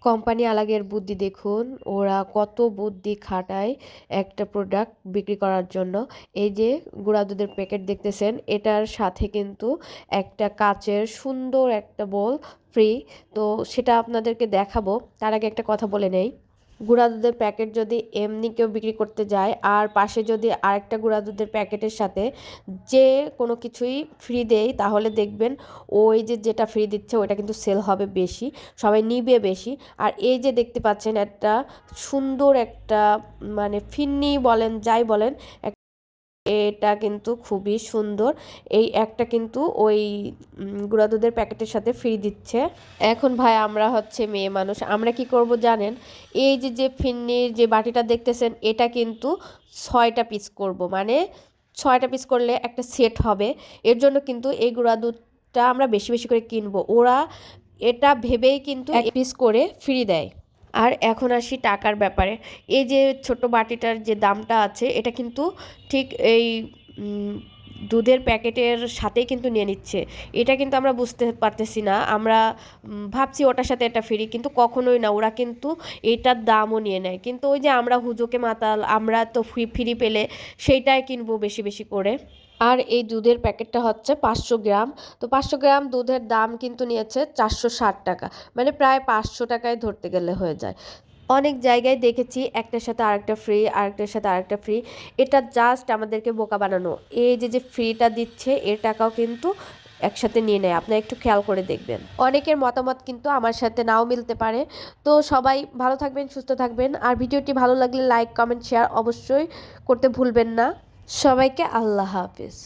Company আলাগের বুদ্ধি দেখুন, ওরা কত বুদ্ধি খাটায় একটা প্রোডাক্ট বিক্রি করার জন্য। এই যে গুঁড়া দুধের প্যাকেট দেখতেছেন, এটার সাথে কিন্তু একটা কাচের সুন্দর একটা বোল ফ্রি। তো সেটা আপনাদেরকে দেখাবো, তার আগে একটা কথা বলে নেই। গুঁড়া দুধের প্যাকেট যদি এমনি কেউ বিক্রি করতে যায় আর পাশে যদি আরেকটা গুঁড়া দুধের প্যাকেটের সাথে যে কোনো কিছুই ফ্রি দেয়, তাহলে দেখবেন ওই যে যেটা ফ্রি দিচ্ছে ওইটা কিন্তু সেল হবে বেশি, সবাই নিবে বেশি। আর এই যে দেখতে পাচ্ছেন একটা সুন্দর একটা মানে ফিন্নি বলেন যাই বলেন, এটা কিন্তু খুবই সুন্দর। এই একটা কিন্তু ওই গুঁড়া দুধের প্যাকেটের সাথে ফ্রি দিচ্ছে। এখন ভাই আমরা হচ্ছে মেয়ে মানুষ, আমরা কি করব জানেন? এই যে যে ফিন্নির যে বাটিটা দেখতেছেন, এটা কিন্তু 6টা পিস করব, মানে 6টা পিস করলে একটা সেট হবে। এর জন্য কিন্তু এই গুঁড়া দুধটা আমরা বেশি বেশি করে কিনবো। ওরা এটা ভেবেই কিন্তু 1 পিস করে ফ্রি দেয়। আর এখন আসি টাকার ব্যাপারে। এই যে ছোট বাটিটার যে দামটা আছে, এটা কিন্তু ঠিক এই দুধের প্যাকেটের সাথেই কিন্তু নিয়ে নিচ্ছে। এটা কিন্তু আমরা বুঝতে পারতেছি না, আমরা ভাবছি ওটার সাথে এটা ফ্রি, কিন্তু কখনোই না, ওরা কিন্তু এটার দামও নিয়ে নেয়। কিন্তু ওই যে আমরা হুজুকে মাতাল, আমরা তো ফ্রি ফ্রি পেলে সেইটাই কিনবো বেশি বেশি করে। আর এই দুধের প্যাকেটটা হচ্ছে 500 গ্রাম। তো 500 গ্রাম দুধের দাম কিন্তু নিয়েছে 460 টাকা, মানে প্রায় 500 টাকায় ধরতে গেলে হয়ে যায়। অনেক জায়গায় দেখেছি একটার সাথে আরেকটা ফ্রি, আরেকটার সাথে আরেকটা ফ্রি। এটা জাস্ট আমাদেরকে বোকা বানানো। এই যে যে ফ্রিটা দিচ্ছে এর টাকাও কিন্তু একসাথে নিয়ে নেয়, আপনারা একটু খেয়াল করে দেখবেন। অনেকের মতামত কিন্তু আমার সাথে নাও মিলতে পারে। তো সবাই ভালো থাকবেন, সুস্থ থাকবেন। আর ভিডিওটি ভালো লাগলে লাইক কমেন্ট শেয়ার অবশ্যই করতে ভুলবেন না। সবাইকে আল্লাহ হাফেজ।